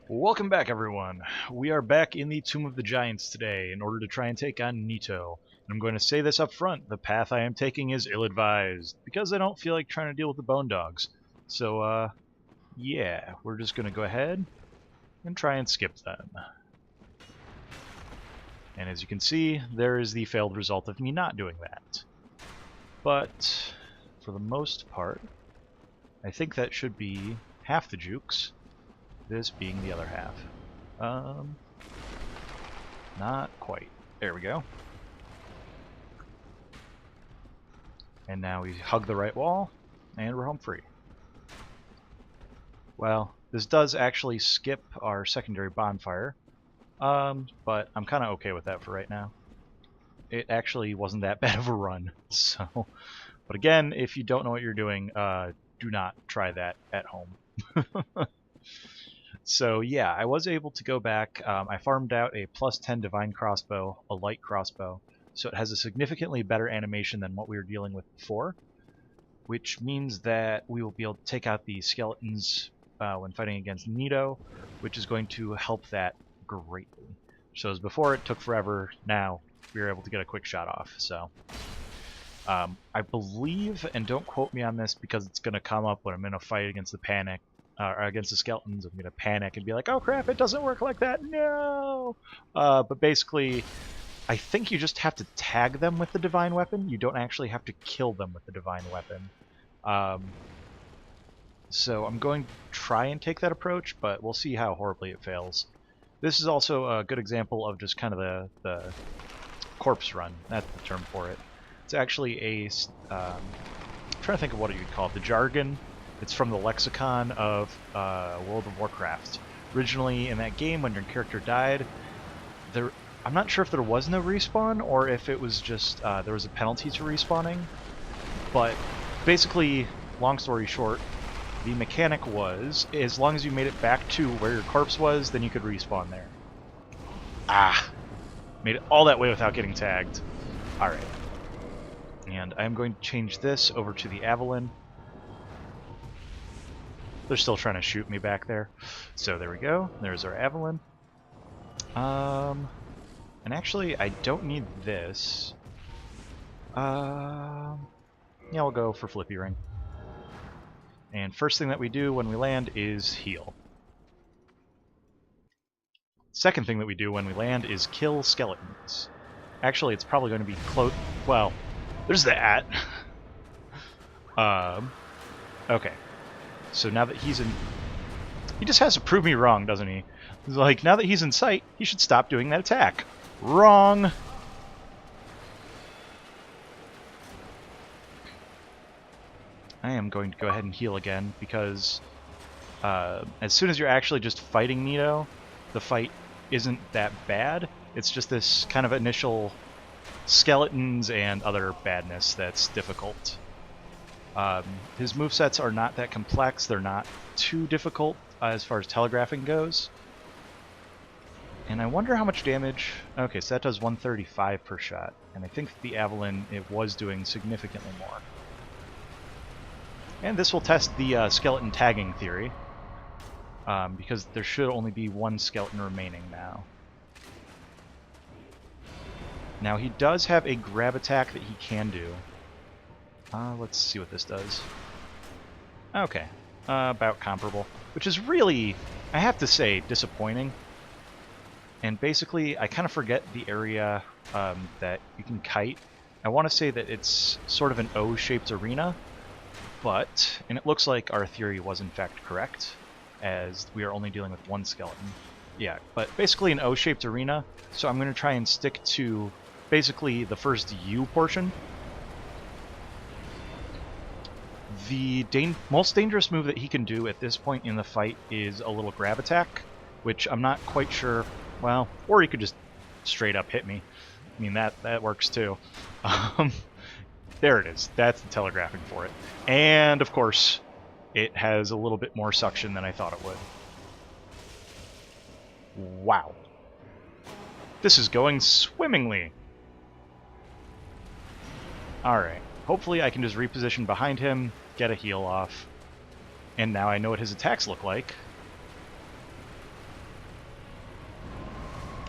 Welcome back, everyone. We are back in the Tomb of the Giants today in order to try and take on Nito. And I'm going to say this up front, the path I am taking is ill-advised, because I don't feel like trying to deal with the bone dogs. So, yeah, we're just going to go ahead and try and skip them. And as you can see, there is the failed result of me not doing that. But, for the most part, I think that should be half the jukes. This being the other half. Not quite. There we go. And now we hug the right wall, and we're home free. Well, this does actually skip our secondary bonfire, but I'm kind of okay with that for right now. It actually wasn't that bad of a run, so... But again, if you don't know what you're doing, do not try that at home. So yeah, I was able to go back. I farmed out a plus 10 divine crossbow, a light crossbow, so it has a significantly better animation than what we were dealing with before, which means that we will be able to take out the skeletons when fighting against Nito, which is going to help that greatly. So as before it took forever, now we were able to get a quick shot off. So I believe, and don't quote me on this because it's going to come up when I'm in a fight against the panic, against the skeletons, I'm going to panic and be like, oh crap, it doesn't work like that, no! But basically, I think you just have to tag them with the divine weapon. You don't actually have to kill them with the divine weapon. So I'm going to try and take that approach, but we'll see how horribly it fails. This is also a good example of just kind of the corpse run. That's the term for it. It's actually a... I'm trying to think of what you'd call it. The jargon. It's from the lexicon of World of Warcraft. Originally, in that game, when your character died, I'm not sure if there was no respawn or if it was just there was a penalty to respawning. But basically, long story short, the mechanic was, as long as you made it back to where your corpse was, then you could respawn there. Ah! Made it all that way without getting tagged. Alright. And I'm going to change this over to the Avalon. They're still trying to shoot me back there. So there we go. There's our Avalon. And actually, I don't need this. Yeah, we'll go for Flippy Ring. And first thing that we do when we land is heal. Second thing that we do when we land is kill skeletons. Actually, it's probably going to be close. Well, there's that. Okay. So now that he's in... He just has to prove me wrong, doesn't he? He's like, now that he's in sight, he should stop doing that attack. Wrong! I am going to go ahead and heal again, because as soon as you're actually just fighting Nito, the fight isn't that bad. It's just this kind of initial skeletons and other badness that's difficult. His movesets are not that complex. They're not too difficult as far as telegraphing goes. And I wonder how much damage... Okay, so that does 135 per shot. And I think the Avalon, it was doing significantly more. And this will test the skeleton tagging theory. Because there should only be one skeleton remaining now. Now, he does have a grab attack that he can do. Let's see what this does. Okay, about comparable, which is really, I have to say, disappointing. And basically, I kind of forget the area that you can kite. I want to say that it's sort of an O-shaped arena, but, and it looks like our theory was in fact correct, as we are only dealing with one skeleton. Yeah, but basically an O-shaped arena, so I'm going to try and stick to basically the first U portion. The most dangerous move that he can do at this point in the fight is a little grab attack, which I'm not quite sure, well, or he could just straight up hit me. I mean, that works too. There it is. That's the telegraphing for it. And, of course, it has a little bit more suction than I thought it would. Wow. This is going swimmingly. Alright. Hopefully I can just reposition behind him, get a heal off. And now I know what his attacks look like.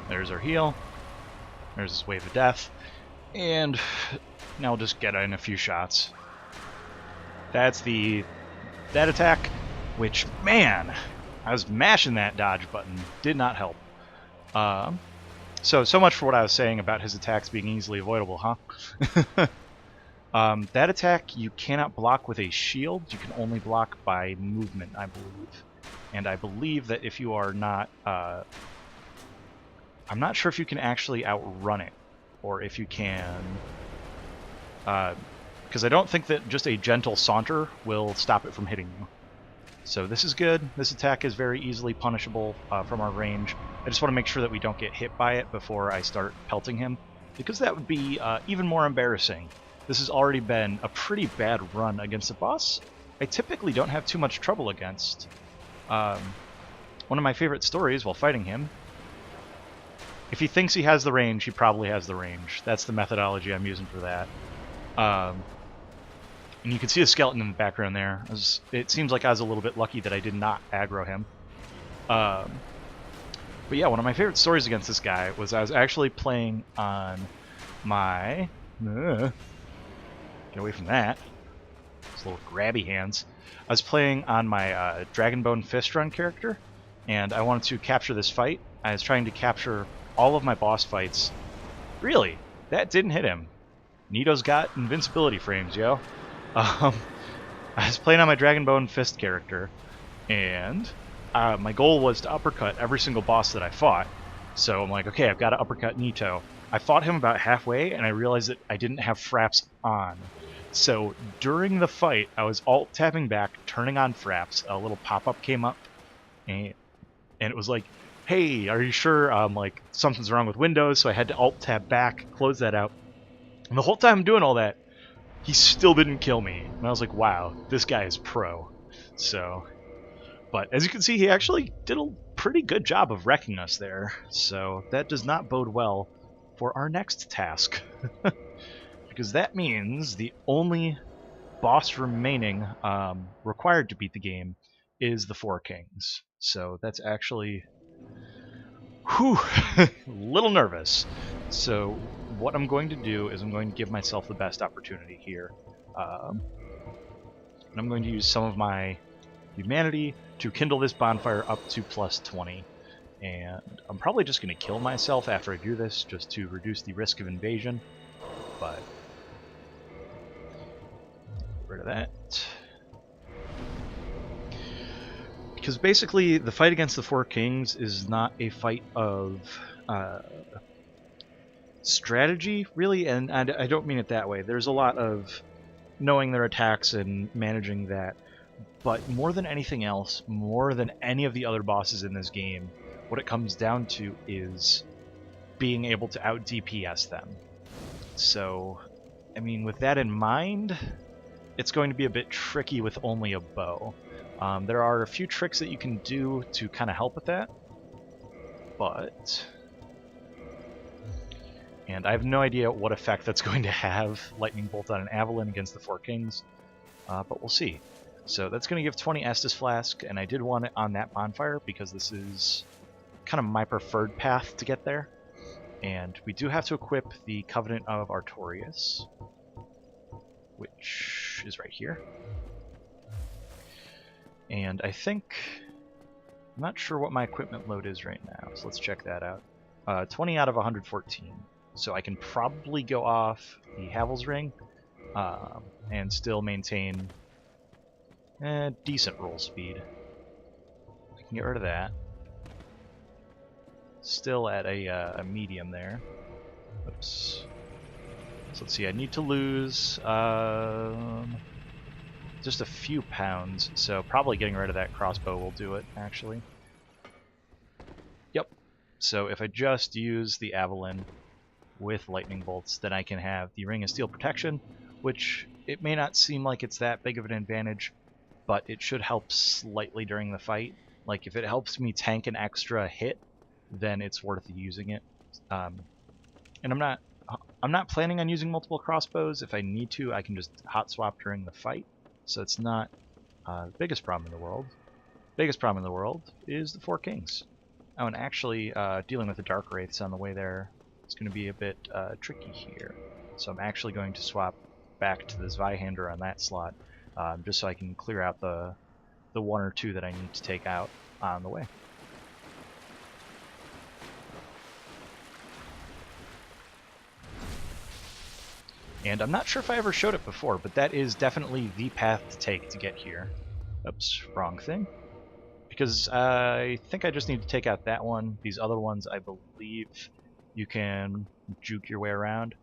There's our heal. There's this wave of death. And now we'll just get in a few shots. That's that attack, which, man, I was mashing that dodge button. Did not help. So much for what I was saying about his attacks being easily avoidable, huh? That attack you cannot block with a shield. You can only block by movement, I believe. And I believe that if you are not... I'm not sure if you can actually outrun it, or if you can... because I don't think that just a gentle saunter will stop it from hitting you. So this is good. This attack is very easily punishable from our range. I just want to make sure that we don't get hit by it before I start pelting him, because that would be even more embarrassing. This has already been a pretty bad run against a boss I typically don't have too much trouble against. One of my favorite stories while fighting him, if he thinks he has the range, he probably has the range. That's the methodology I'm using for that. And you can see a skeleton in the background there. It seems like I was a little bit lucky that I did not aggro him. But yeah, one of my favorite stories against this guy was I was actually playing on my... get away from that. Those little grabby hands. I was playing on my Dragonbone Fist Run character, and I wanted to capture this fight. I was trying to capture all of my boss fights. Really? That didn't hit him. Nito's got invincibility frames, yo. I was playing on my Dragonbone Fist character, and my goal was to uppercut every single boss that I fought. So I'm like, okay, I've got to uppercut Nito. I fought him about halfway, and I realized that I didn't have fraps on. So during the fight, I was alt-tabbing back, turning on fraps. A little pop-up came up, and it was like, hey, are you sure like something's wrong with Windows? So I had to alt-tab back, close that out. And the whole time I'm doing all that, he still didn't kill me. And I was like, wow, this guy is pro. So, but as you can see, he actually did a pretty good job of wrecking us there. So that does not bode well for our next task. Because that means the only boss remaining required to beat the game is the Four Kings. So that's actually... whew, a little nervous. So what I'm going to do is I'm going to give myself the best opportunity here. And I'm going to use some of my humanity to kindle this bonfire up to plus 20. And I'm probably just going to kill myself after I do this, just to reduce the risk of invasion. But get rid of that. Because basically, the fight against the Four Kings is not a fight of strategy, really, and I don't mean it that way. There's a lot of knowing their attacks and managing that, but more than anything else, more than any of the other bosses in this game, what it comes down to is being able to out-DPS them. So, I mean, with that in mind, it's going to be a bit tricky with only a bow. There are a few tricks that you can do to kind of help with that, but... And I have no idea what effect that's going to have, Lightning Bolt on an Avalon against the Four Kings, but we'll see. So that's going to give 20 Estus Flask, and I did want it on that bonfire because this is kind of my preferred path to get there. And we do have to equip the Covenant of Artorias, which is right here. And I think... I'm not sure what my equipment load is right now, so let's check that out. 20 out of 114. So I can probably go off the Havel's Ring and still maintain decent roll speed. I can get rid of that. Still at a medium there. Oops. So let's see, I need to lose just a few pounds, so probably getting rid of that crossbow will do it, actually. Yep. So if I just use the Avalon with lightning bolts, then I can have the Ring of Steel protection, which it may not seem like it's that big of an advantage, but it should help slightly during the fight. Like, if it helps me tank an extra hit, then it's worth using it. And I'm not planning on using multiple crossbows. If I need to, I can just hot swap during the fight. So it's not the biggest problem in the world. Biggest problem in the world is the Four Kings. Oh, and actually, dealing with the Dark Wraiths on the way there is going to be a bit tricky here. So I'm actually going to swap back to the Zweihander on that slot, just so I can clear out the one or two that I need to take out on the way. And I'm not sure if I ever showed it before, but that is definitely the path to take to get here. Oops, wrong thing. Because I think I just need to take out that one. These other ones, I believe you can juke your way around.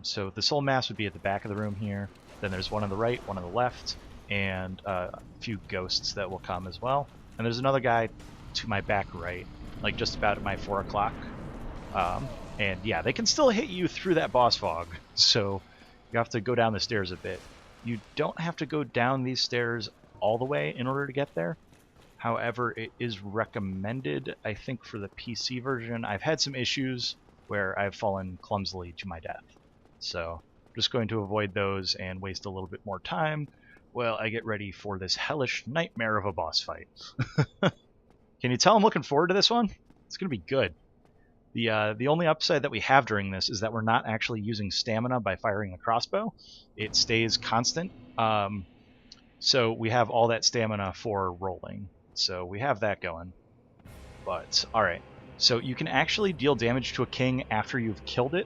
So the soul mass would be at the back of the room here. Then there's one on the right, one on the left, and a few ghosts that will come as well. And there's another guy to my back right, like just about at my 4 o'clock. And yeah, they can still hit you through that boss fog, so you have to go down the stairs a bit. You don't have to go down these stairs all the way in order to get there. However, it is recommended, I think, for the PC version. I've had some issues where I've fallen clumsily to my death. So I'm just going to avoid those and waste a little bit more time while I get ready for this hellish nightmare of a boss fight. Can you tell I'm looking forward to this one? It's going to be good. The only upside that we have during this is that we're not actually using stamina by firing the crossbow. It stays constant. So we have all that stamina for rolling. So we have that going. But, alright. So you can actually deal damage to a king after you've killed it,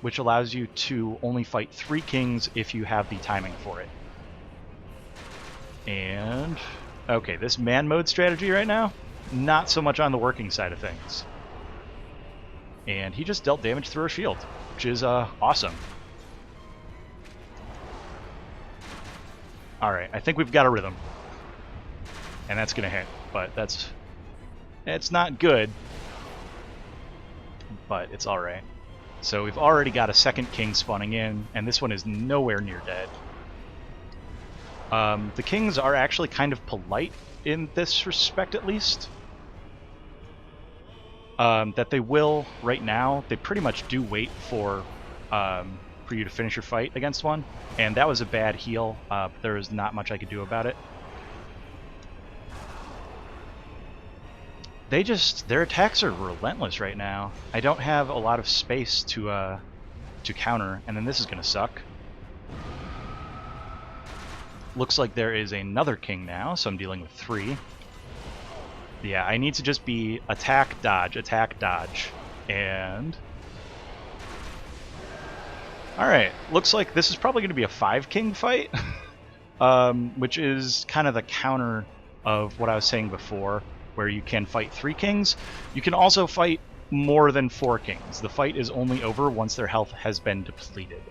which allows you to only fight 3 kings if you have the timing for it. And, okay, this man mode strategy right now, not so much on the working side of things. And he just dealt damage through our shield, which is awesome. Alright, I think we've got a rhythm. And that's going to hit, but it's not good. But it's alright. So we've already got a second king spawning in, and this one is nowhere near dead. The kings are actually kind of polite in this respect, at least. That they will, right now, they pretty much do wait for you to finish your fight against one. And that was a bad heal, but there is not much I could do about it. Their attacks are relentless right now. I don't have a lot of space to counter, and then this is going to suck. Looks like there is another king now, so I'm dealing with 3. Yeah, I need to just be attack, dodge, and... Alright, looks like this is probably going to be a 5-king fight, which is kind of the counter of what I was saying before, where you can fight 3 kings. You can also fight more than 4 kings. The fight is only over once their health has been depleted.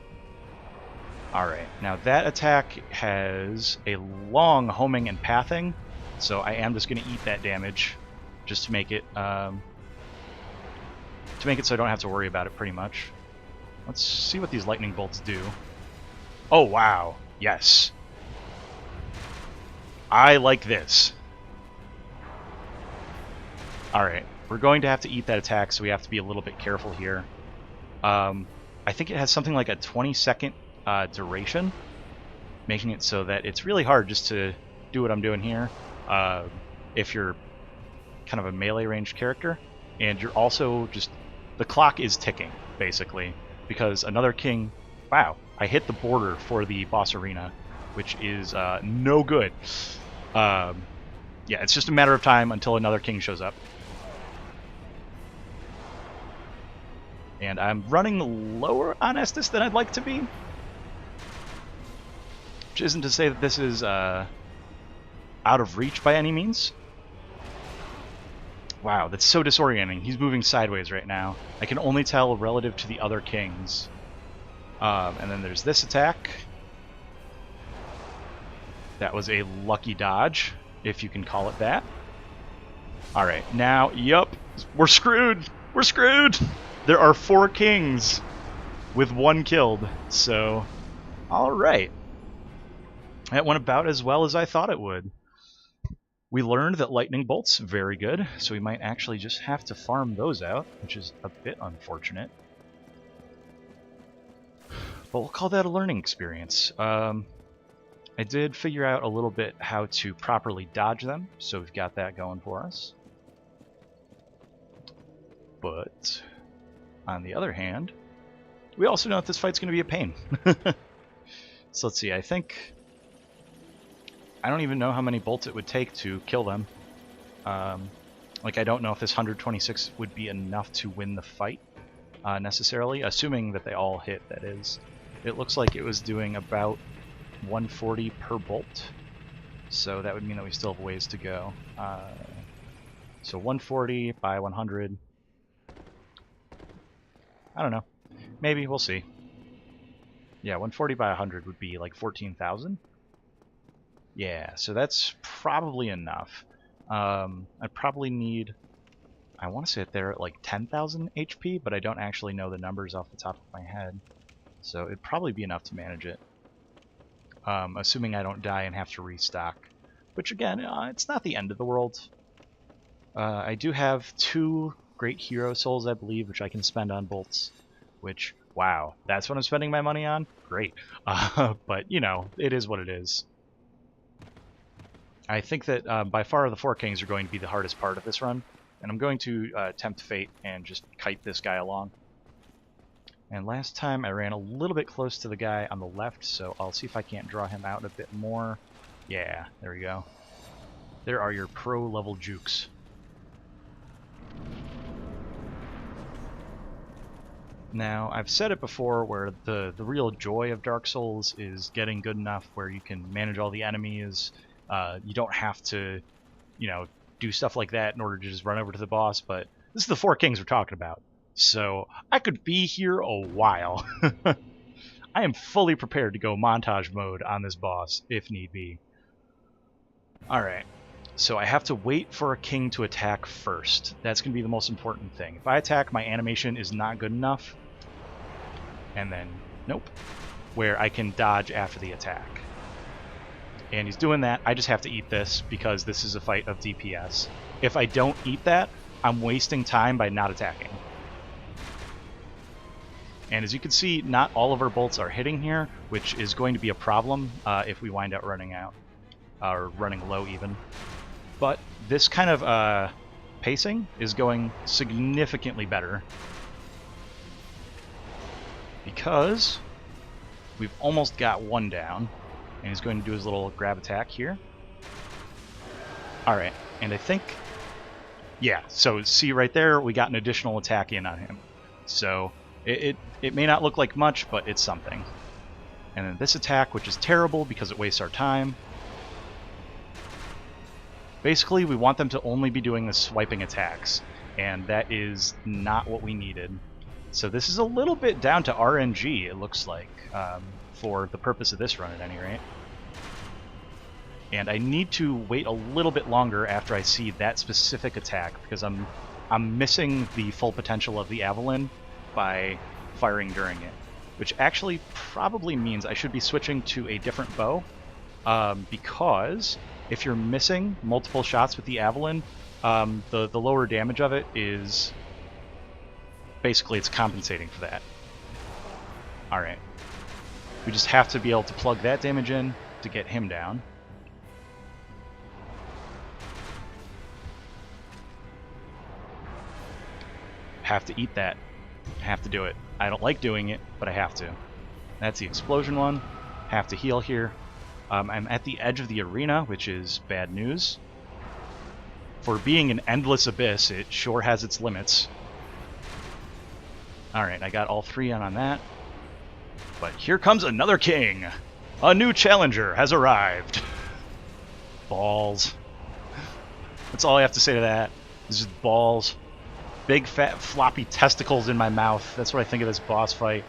Alright, now that attack has a long homing and pathing, so I am just going to eat that damage just to make it so I don't have to worry about it pretty much. Let's see what these lightning bolts do. Oh, wow. Yes. I like this. Alright, we're going to have to eat that attack, so we have to be a little bit careful here. I think it has something like a 20-second duration, making it so that it's really hard just to do what I'm doing here if you're kind of a melee ranged character, and you're also just... The clock is ticking, basically, because another king... Wow, I hit the border for the boss arena, which is no good. Yeah, it's just a matter of time until another king shows up. And I'm running lower on Estus than I'd like to be. Which isn't to say that this is out of reach by any means. Wow, that's so disorienting. He's moving sideways right now. I can only tell relative to the other kings. And then there's this attack. That was a lucky dodge, if you can call it that. Alright, now, yup, we're screwed! We're screwed! There are 4 kings with 1 killed, so... Alright. That went about as well as I thought it would. We learned that lightning bolts, very good, so we might actually just have to farm those out, which is a bit unfortunate. But we'll call that a learning experience. I did figure out a little bit how to properly dodge them, so we've got that going for us. But on the other hand, we also know that this fight's going to be a pain. So let's see, I don't even know how many bolts it would take to kill them. Like, I don't know if this 126 would be enough to win the fight, necessarily, assuming that they all hit, that is. It looks like it was doing about 140 per bolt, so that would mean that we still have ways to go. So 140 by 100. I don't know. Maybe, we'll see. Yeah, 140 by 100 would be like 14,000. Yeah, so that's probably enough. I'd probably need... I want to say they're at like 10,000 HP, but I don't actually know the numbers off the top of my head. So it'd probably be enough to manage it. Assuming I don't die and have to restock. Which again, it's not the end of the world. I do have 2 Great Hero Souls, I believe, which I can spend on bolts. Which, wow, that's what I'm spending my money on? Great. But, you know, it is what it is. I think that by far the 4 Kings are going to be the hardest part of this run. And I'm going to tempt fate and just kite this guy along. And last time I ran a little bit close to the guy on the left, so I'll see if I can't draw him out a bit more. Yeah, there we go. There are your pro-level jukes. Now, I've said it before where the real joy of Dark Souls is getting good enough where you can manage all the enemies. You don't have to, you know, do stuff like that in order to just run over to the boss, but this is the 4 Kings we're talking about. So I could be here a while. I am fully prepared to go montage mode on this boss, if need be. Alright, so I have to wait for a king to attack first. That's going to be the most important thing. If I attack, my animation is not good enough. And then, nope, where I can dodge after the attack. And he's doing that. I just have to eat this because this is a fight of DPS. If I don't eat that, I'm wasting time by not attacking. And as you can see, not all of our bolts are hitting here, which is going to be a problem if we wind up running out. Or running low even. But this kind of pacing is going significantly better. Because we've almost got one down. And he's going to do his little grab attack here. Alright, and I think... yeah, so see right there, we got an additional attack in on him. So it may not look like much, but it's something. And then this attack, which is terrible because it wastes our time. Basically, we want them to only be doing the swiping attacks, and that is not what we needed. So this is a little bit down to RNG, it looks like, for the purpose of this run at any rate. And I need to wait a little bit longer after I see that specific attack, because I'm missing the full potential of the Avalon by firing during it. Which actually probably means I should be switching to a different bow, because if you're missing multiple shots with the Avalon, the lower damage of it is... basically it's compensating for that. Alright. We just have to be able to plug that damage in to get him down. Have to eat that. Have to do it. I don't like doing it, but I have to. That's the explosion one. Have to heal here. I'm at the edge of the arena, which is bad news. For being an endless abyss, it sure has its limits. Alright, I got all 3 on that. But here comes another king! A new challenger has arrived! Balls. That's all I have to say to that. It's just balls. Big, fat, floppy testicles in my mouth. That's what I think of this boss fight.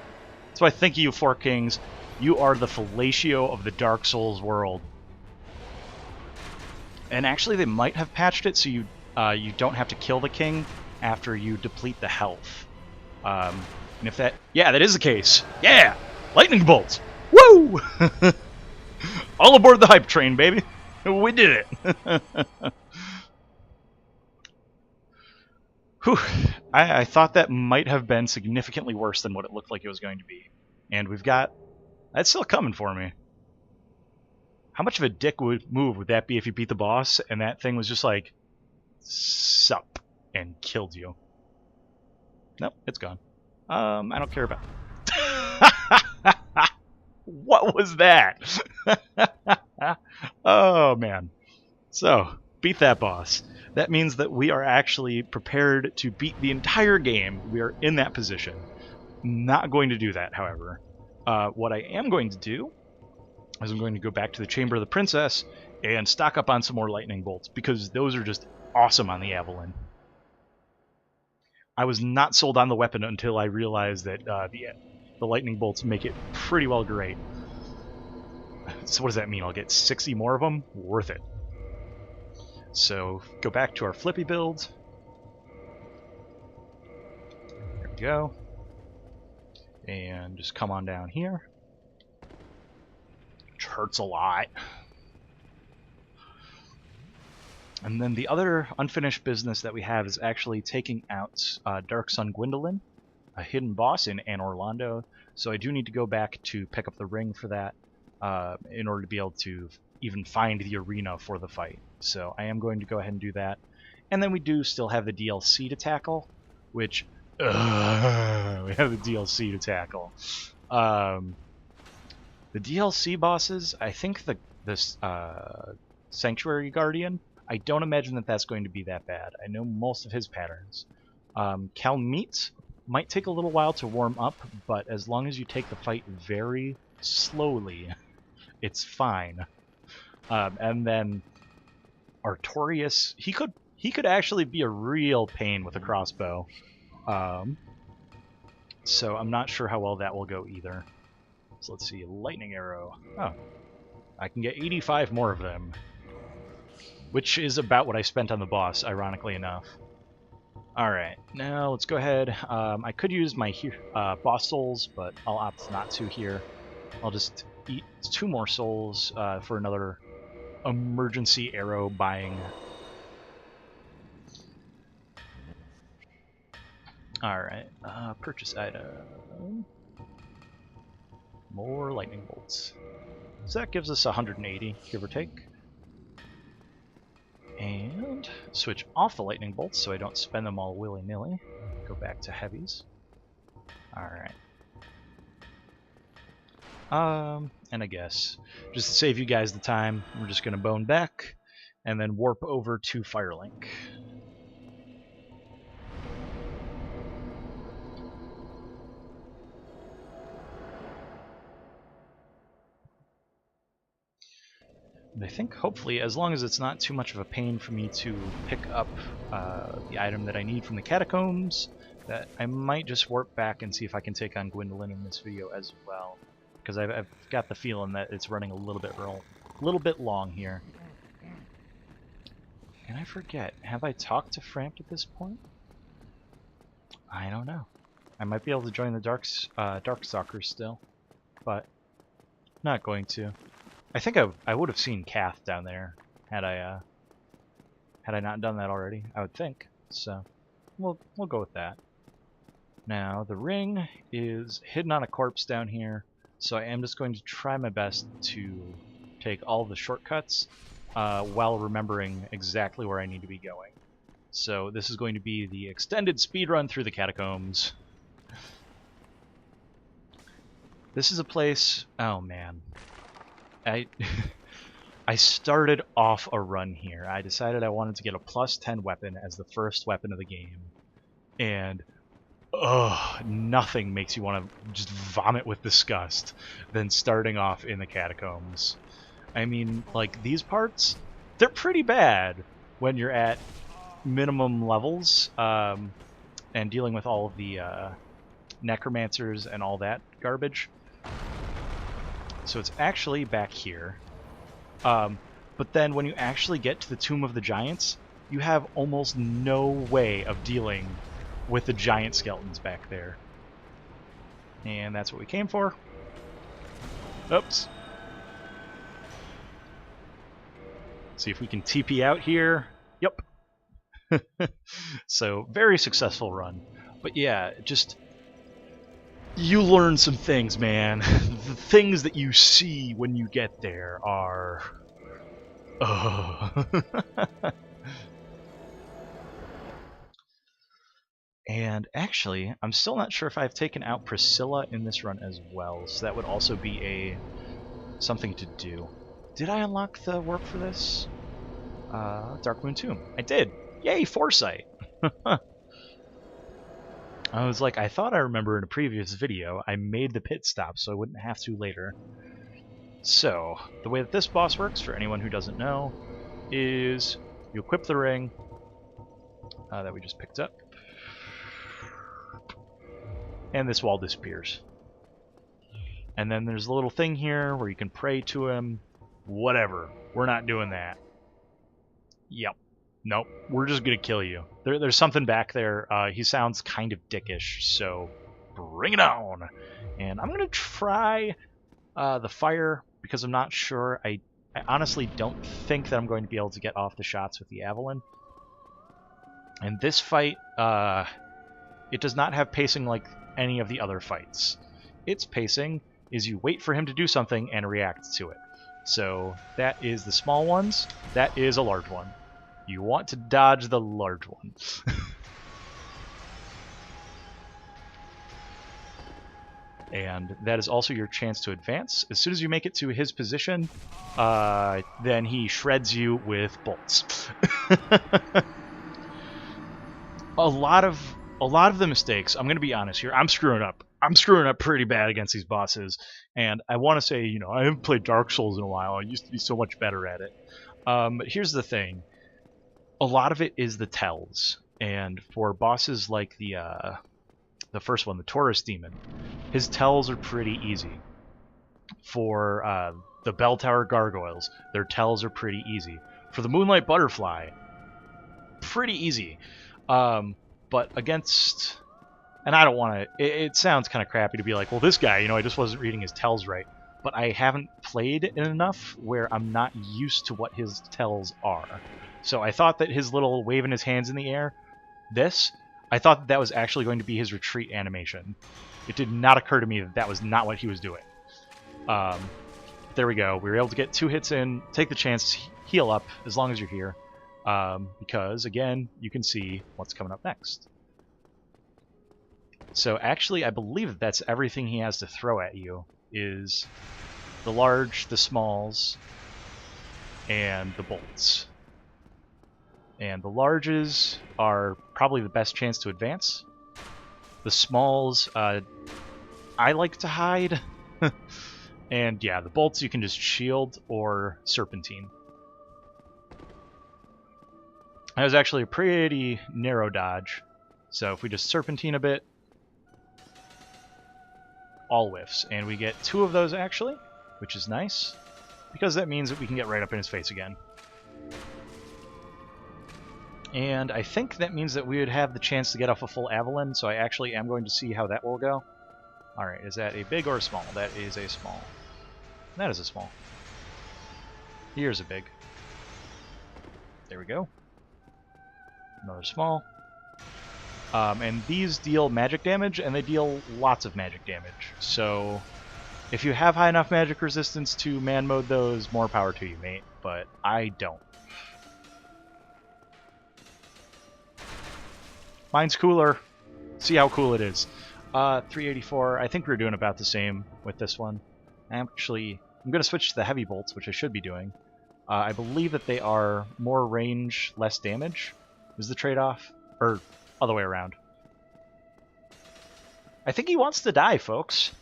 That's what I think of you 4 Kings. You are the fellatio of the Dark Souls world. And actually, they might have patched it so you don't have to kill the king after you deplete the health. And if that... yeah, that is the case. Yeah! Lightning bolts! Woo! All aboard the hype train, baby. We did it. Whew. I thought that might have been significantly worse than what it looked like it was going to be. And we've got... that's still coming for me. How much of a dick move would that be if you beat the boss and that thing was just like... sup. And killed you. Nope, it's gone. I don't care about... What was that? Oh, man. So, beat that boss. That means that we are actually prepared to beat the entire game. We are in that position. Not going to do that, however. What I am going to do is I'm going to go back to the Chamber of the Princess and stock up on some more lightning bolts, because those are just awesome on the Avalon. I was not sold on the weapon until I realized that the lightning bolts make it pretty well great. So what does that mean? I'll get 60 more of them? Worth it. So go back to our flippy build. There we go. And just come on down here. Which hurts a lot. And then the other unfinished business that we have is actually taking out Dark Sun Gwendolyn, a hidden boss in Anne Orlando. So I do need to go back to pick up the ring for that in order to be able to even find the arena for the fight. So I am going to go ahead and do that. And then we do still have the DLC to tackle, which... we have the DLC to tackle. The DLC bosses, I think this Sanctuary Guardian, I don't imagine that that's going to be that bad. I know most of his patterns. Calmeet might take a little while to warm up, but as long as you take the fight very slowly, it's fine. And then Artorias, he could actually be a real pain with a crossbow. So I'm not sure how well that will go either. So let's see, lightning arrow. Oh, I can get 85 more of them, which is about what I spent on the boss, ironically enough. Alright, now let's go ahead. I could use my boss souls, but I'll opt not to here. I'll just eat 2 more souls for another emergency arrow buying. Alright, purchase item. More lightning bolts. So that gives us 180, give or take. And switch off the lightning bolts so I don't spend them all willy-nilly. Go back to heavies. Alright. And I guess, just to save you guys the time, we're just going to bone back and then warp over to Firelink. I think, hopefully, as long as it's not too much of a pain for me to pick up the item that I need from the catacombs, that I might just warp back and see if I can take on Gwendolyn in this video as well. Because I've got the feeling that it's running a little bit long here. And I forget, have I talked to Frampt at this point? I don't know. I might be able to join the Darkstalkers still, but not going to. I think I would have seen Kath down there had I not done that already. I would think. So we'll go with that. Now the ring is hidden on a corpse down here, so I am just going to try my best to take all the shortcuts while remembering exactly where I need to be going. So this is going to be the extended speedrun through the catacombs. This is a place. Oh man. I started off a run here. I decided I wanted to get a +10 weapon as the first weapon of the game. And, nothing makes you want to just vomit with disgust than starting off in the catacombs. I mean, like, these parts, they're pretty bad when you're at minimum levels, and dealing with all of the necromancers and all that garbage. So it's actually back here. But then when you actually get to the Tomb of the Giants, you have almost no way of dealing with the giant skeletons back there. And that's what we came for. Oops. See if we can TP out here. Yep. So, very successful run. But yeah, just... you learn some things, man. The things that you see when you get there are... And actually, I'm still not sure if I've taken out Priscilla in this run as well, so that would also be something to do. Did I unlock the warp for this? Darkmoon Tomb. I did! Yay, foresight! I was like, I thought I remember in a previous video I made the pit stop so I wouldn't have to later. So, the way that this boss works, for anyone who doesn't know, is you equip the ring that we just picked up, and this wall disappears. And then there's a little thing here where you can pray to him. Whatever. We're not doing that. Yep. Nope. We're just gonna kill you. There's something back there. He sounds kind of dickish, so bring it on. And I'm gonna try the fire because I'm not sure. I honestly don't think that I'm going to be able to get off the shots with the Avalon. And this fight, it does not have pacing like any of the other fights. Its pacing is you wait for him to do something and react to it. So that is the small ones. That is a large one. You want to dodge the large one. And that is also your chance to advance. As soon as you make it to his position, then he shreds you with bolts. A lot of the mistakes, I'm going to be honest here, I'm screwing up. I'm screwing up pretty bad against these bosses, and I want to say, you know, I haven't played Dark Souls in a while. I used to be so much better at it. But here's the thing. A lot of it is the tells, and for bosses like the first one, the Taurus Demon, his tells are pretty easy. For the Bell Tower Gargoyles, their tells are pretty easy. For the Moonlight Butterfly, pretty easy. But against... And I don't want to... It sounds kind of crappy to be like, well, this guy, you know, I just wasn't reading his tells right. But I haven't played enough where I'm not used to what his tells are. So I thought that his little waving his hands in the air, I thought that was actually going to be his retreat animation. It did not occur to me that that was not what he was doing. There we go. We were able to get 2 hits in, take the chance, heal up as long as you're here. Because, again, you can see what's coming up next. So actually, I believe that that's everything he has to throw at you, is the large, the smalls, and the bolts. And the larges are probably the best chance to advance. The smalls, I like to hide. And yeah, the bolts you can just shield or serpentine. That was actually a pretty narrow dodge. So if we just serpentine a bit, all whiffs. And we get 2 of those actually, which is nice, because that means that we can get right up in his face again. And I think that means that we would have the chance to get off a full Avalon, so I actually am going to see how that will go. Alright, is that a big or a small? That is a small. That is a small. Here's a big. There we go. Another small. And these deal magic damage, and they deal lots of magic damage. So if you have high enough magic resistance to man mode those, more power to you, mate. But I don't. Mine's cooler. See how cool it is. 384. I think we're doing about the same with this one. I'm going to switch to the heavy bolts, which I should be doing. I believe that they are more range, less damage is the trade-off. Or other way around. I think he wants to die, folks.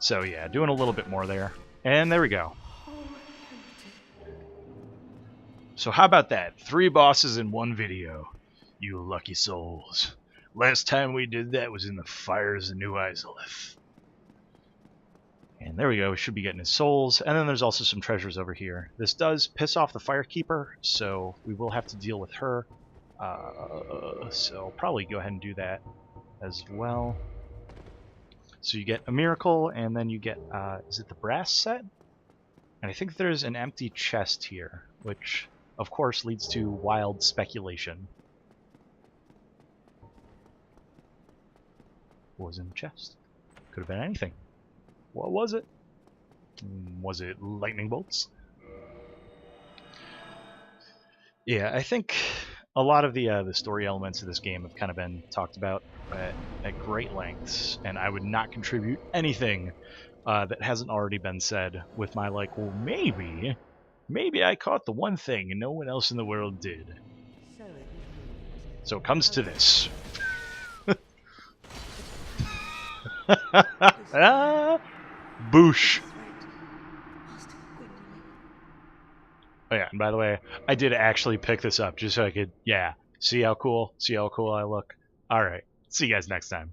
So yeah, doing a little bit more there. And there we go. So how about that? 3 bosses in 1 video. You lucky souls. Last time we did that was in the fires of New Izalith. And there we go, we should be getting his souls. And then there's also some treasures over here. This does piss off the Firekeeper, so we will have to deal with her. So I'll probably go ahead and do that as well. So you get a miracle, and then you get, is it the brass set? And I think there's an empty chest here, which, of course, leads to wild speculation. What was in the chest? Could have been anything. What was it? Was it lightning bolts? Yeah, I think A lot of the story elements of this game have kind of been talked about at great lengths, and I would not contribute anything that hasn't already been said with my like, well, maybe I caught the one thing and no one else in the world did. So it comes to this. Boosh. Oh yeah, and by the way, I did actually pick this up just so I could, yeah, see how cool I look. Alright, see you guys next time.